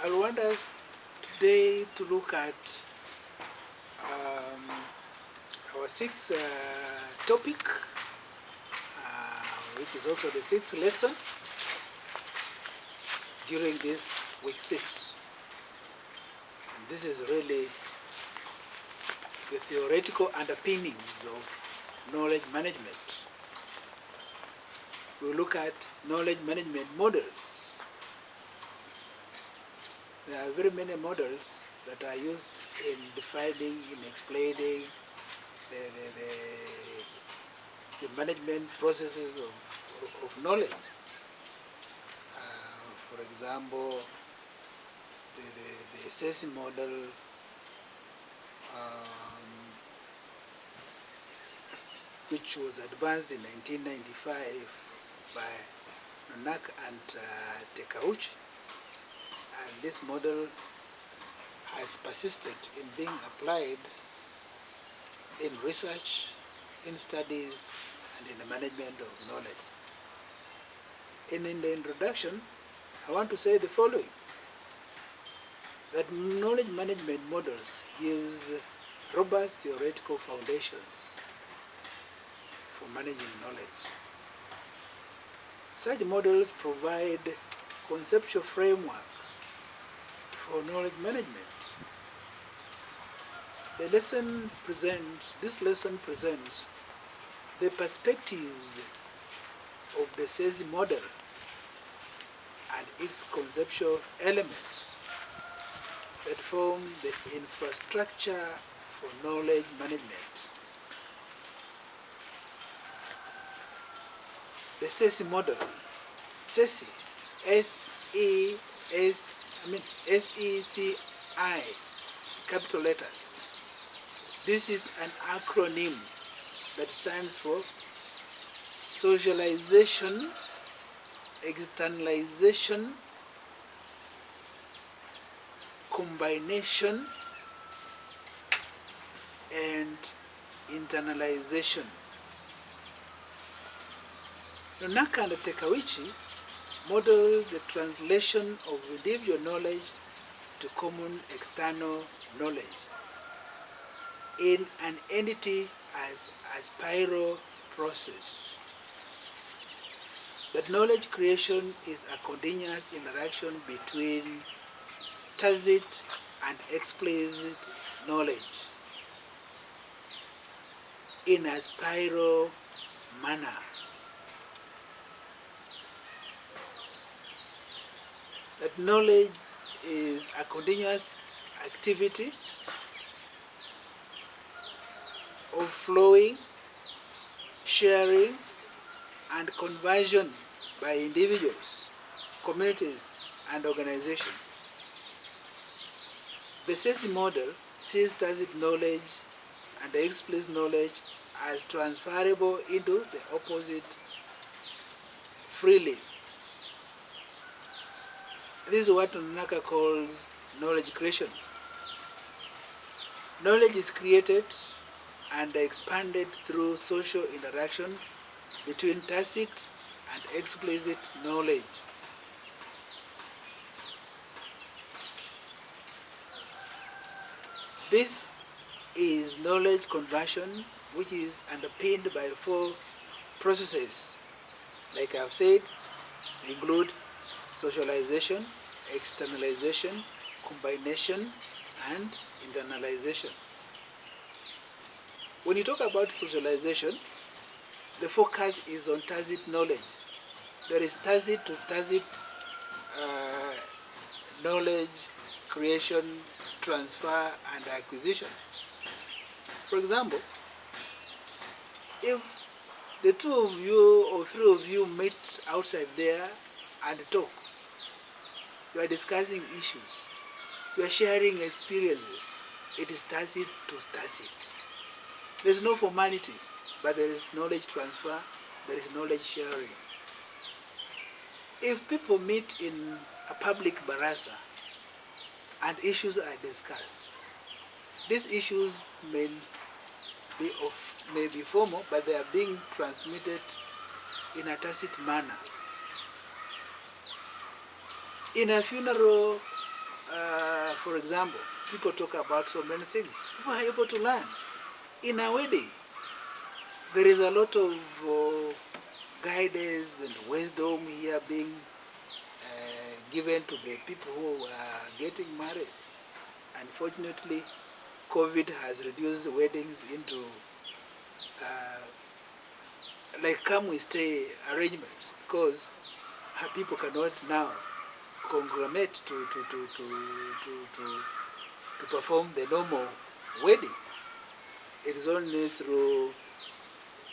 I want us today to look at um, our sixth topic, which is also the sixth lesson during this week 6. And this is really the theoretical underpinnings of knowledge management. We look at knowledge management models. There are very many models that are used in defining, in explaining the management processes of knowledge. For example, the assessing model, which was advanced in 1995 by Nanak and Tekauchi. And this model has persisted in being applied in research, in studies, and in the management of knowledge. And in the introduction, I want to say the following: that knowledge management models use robust theoretical foundations for managing knowledge. Such models provide conceptual framework for knowledge management. This lesson presents the perspectives of the SESI model and its conceptual elements that form the infrastructure for knowledge management. The SESI model, SESI, S-E-C-I, capital letters. This is an acronym that stands for socialization, externalization, combination, and internalization. Nanak and Tekauchi model the translation of individual knowledge to common external knowledge in an entity as a spiral process. That knowledge creation is a continuous interaction between tacit and explicit knowledge in a spiral manner. That knowledge is a continuous activity of flowing, sharing, and conversion by individuals, communities, and organizations. The SESI model sees tacit knowledge and the explicit knowledge as transferable into the opposite freely. This is what Nanak calls knowledge creation. Knowledge is created and expanded through social interaction between tacit and explicit knowledge. This is knowledge conversion, which is underpinned by 4 processes. Like I've said, include socialization, externalization, combination, and internalization. When you talk about socialization, the focus is on tacit knowledge. There is tacit to tacit knowledge creation, transfer, and acquisition. For example, if the 2 of you or 3 of you meet outside there and talk, you are discussing issues, you are sharing experiences, it is tacit to tacit. There is no formality, but there is knowledge transfer, there is knowledge sharing. If people meet in a public baraza and issues are discussed, these issues may be formal, but they are being transmitted in a tacit manner. In a funeral for example, people talk about so many things. People are able to learn. In a wedding, there is a lot of guidance and wisdom here being given to the people who are getting married. Unfortunately, COVID has reduced weddings into like come we stay arrangements because people cannot now conglomerate to perform the normal wedding. It is only through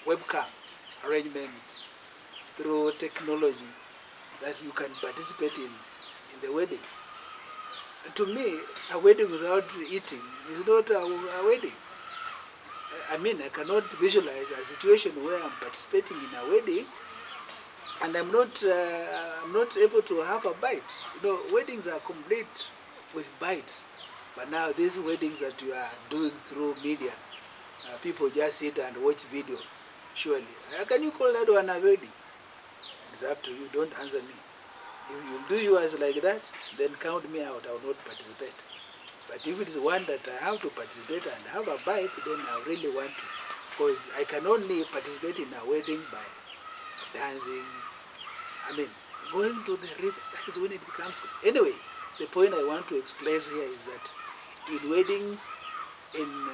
webcam arrangement, through technology that you can participate in the wedding. To me, a wedding without eating is not a wedding. I mean, I cannot visualize a situation where I'm participating in a wedding and I'm not able to have a bite. You know, weddings are complete with bites, but now these weddings that you are doing through media, people just sit and watch video. Surely, can you call that one a wedding? It's up to you. Don't answer me. If you do yours like that, then count me out. I will not participate. But if it is one that I have to participate and have a bite, then I really want to. Because I can only participate in a wedding by dancing. I mean, going to the rhythm, that is when it becomes. Anyway, the point I want to express here is that in weddings, in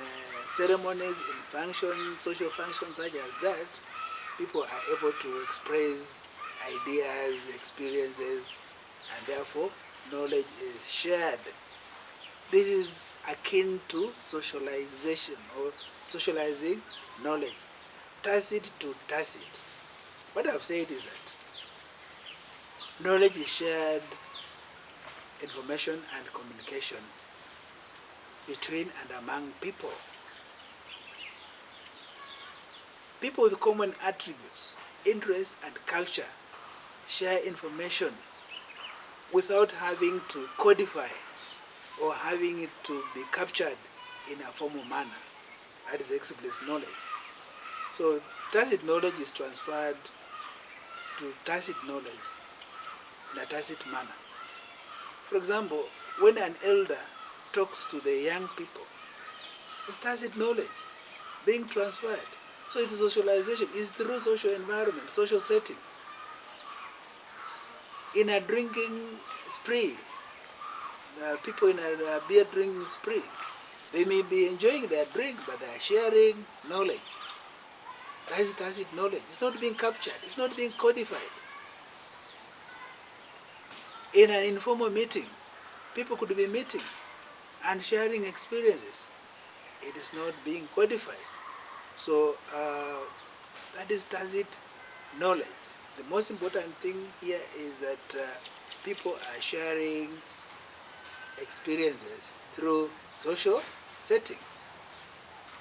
ceremonies, in functions, social functions such as that, people are able to express ideas, experiences, and therefore knowledge is shared. This is akin to socialization or socializing knowledge, tacit to tacit. What I've said is that knowledge is shared information and communication between and among people. People with common attributes, interests, and culture share information without having to codify or having it to be captured in a formal manner. That is explicit knowledge. So tacit knowledge is transferred to tacit knowledge in a tacit manner. For example, when an elder talks to the young people, it's tacit knowledge being transferred. So it's socialization. It's through social environment, social setting. In a drinking spree, people in a beer drinking spree, they may be enjoying their drink, but they are sharing knowledge. That is tacit knowledge. It's not being captured. It's not being codified. In an informal meeting, people could be meeting and sharing experiences. It is not being codified. So that is tacit knowledge. The most important thing here is that people are sharing experiences through social setting.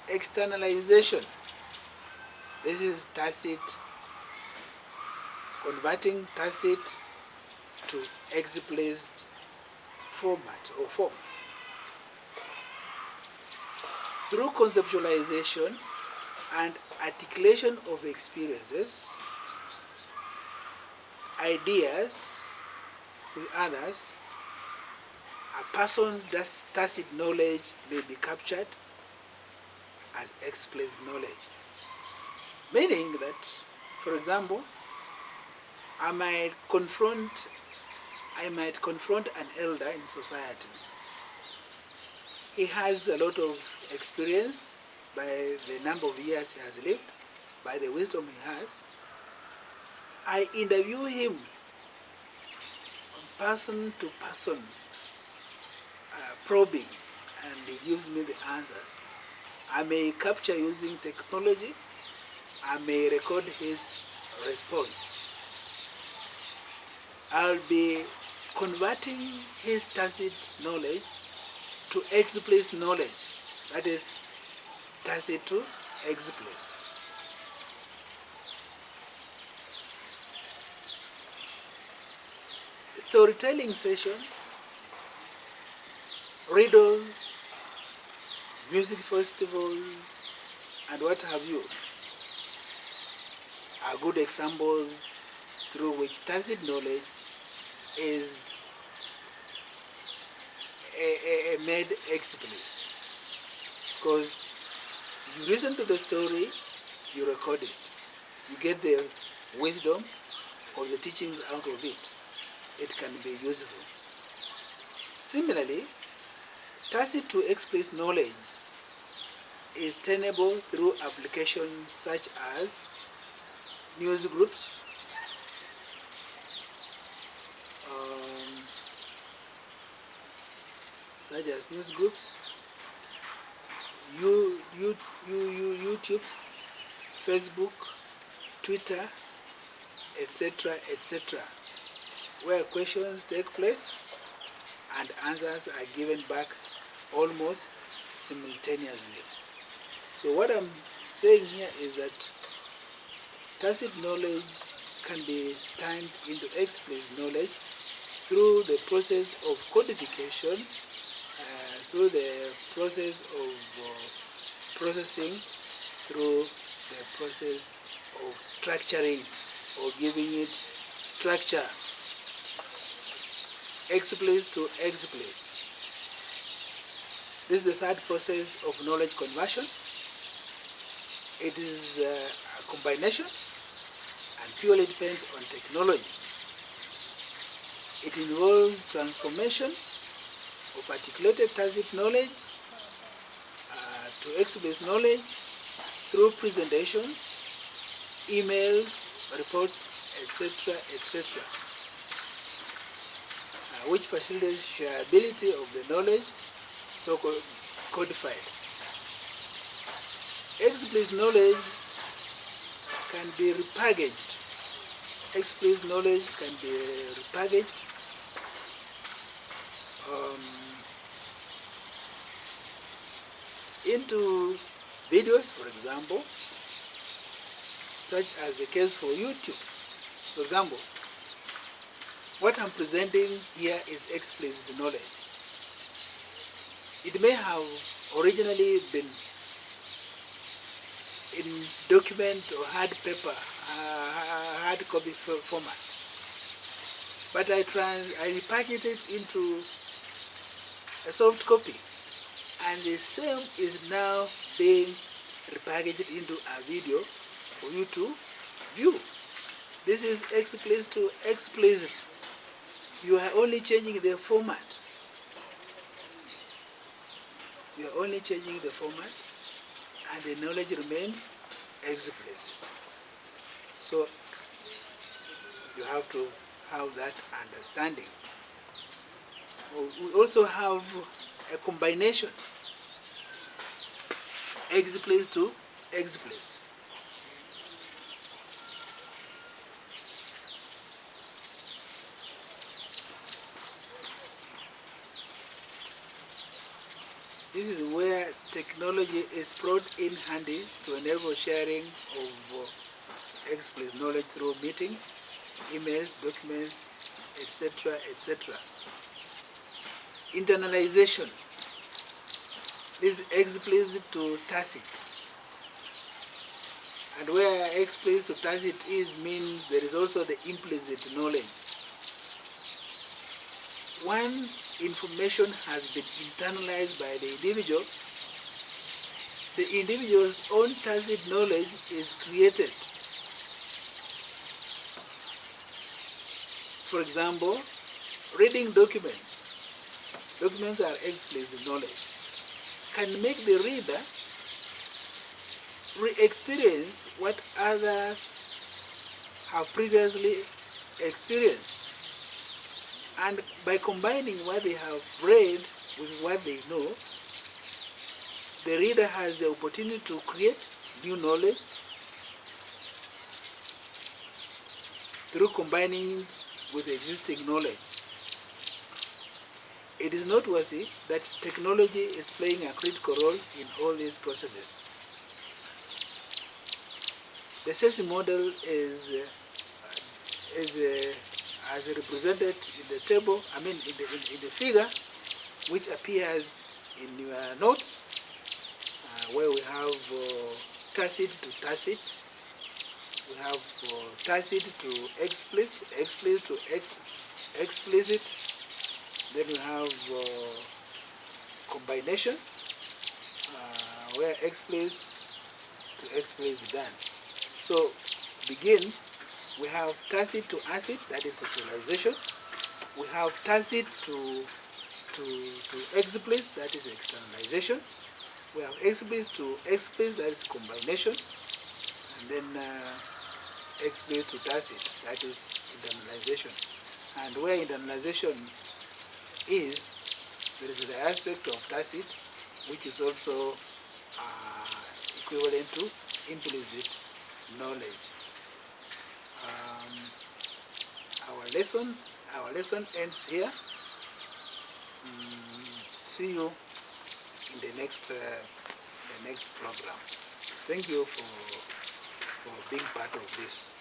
Externalization. This is tacit, converting tacit to explicit format or forms. Through conceptualization and articulation of experiences, ideas with others, a person's tacit knowledge may be captured as explicit knowledge. Meaning that, for example, I might confront an elder in society. He has a lot of experience by the number of years he has lived, by the wisdom he has. I interview him person to person, probing, and he gives me the answers. I may capture using technology. I may record his response. I'll be converting his tacit knowledge to explicit knowledge. That is tacit to explicit. Storytelling sessions, riddles, music festivals, and what have you are good examples through which tacit knowledge is made explicit, because you listen to the story, you record it, you get the wisdom of the teachings out of it. It can be useful. Similarly, tacit to explicit knowledge is tenable through applications such as news groups, YouTube, Facebook, Twitter, etc., etc., where questions take place and answers are given back almost simultaneously. So what I'm saying here is that tacit knowledge can be turned into explicit knowledge through the process of codification, through the process of processing, through the process of structuring or giving it structure, explicit to explicit. This is the third process of knowledge conversion. It is a combination and purely depends on technology. It involves transformation of articulated tacit knowledge to explicit knowledge through presentations, emails, reports, etc., etc., which facilitates shareability of the knowledge so codified. Explicit knowledge can be repackaged. Explicit knowledge can be repackaged into videos, for example, such as the case for YouTube. For example, what I'm presenting here is explicit knowledge. It may have originally been in document or hard paper, hard copy format, but I repackaged it into a soft copy, and the same is now being repackaged into a video for you to view. This is explicit to explicit. You are only changing the format. You are only changing the format, and the knowledge remains explicit. So you have to have that understanding. We also have a combination, explicit to explicit. This is where technology is brought in handy to enable sharing of explicit knowledge through meetings, emails, documents, etc., etc. Internalization. This is explicit to tacit. And where explicit to tacit is means there is also the implicit knowledge. Once information has been internalized by the individual's own tacit knowledge is created. For example, reading documents. Documents are explicit knowledge. Can make the reader re-experience what others have previously experienced. And by combining what they have read with what they know, the reader has the opportunity to create new knowledge through combining with existing knowledge. It is noteworthy that technology is playing a critical role in all these processes. The SESI model is as represented in the table, in the figure, which appears in your notes, where we have tacit to tacit, we have tacit to explicit, explicit to explicit, then we have combination, where X place to X place is done. So begin, we have tacit to acid, that is socialization. We have tacit to X place, that is externalization. We have X place to X place, that is combination. And then X place to tacit, that is internalization. And where internalization is, there is the aspect of tacit, which is also equivalent to implicit knowledge. Our lesson ends here. See you in the next program. Thank you for being part of this.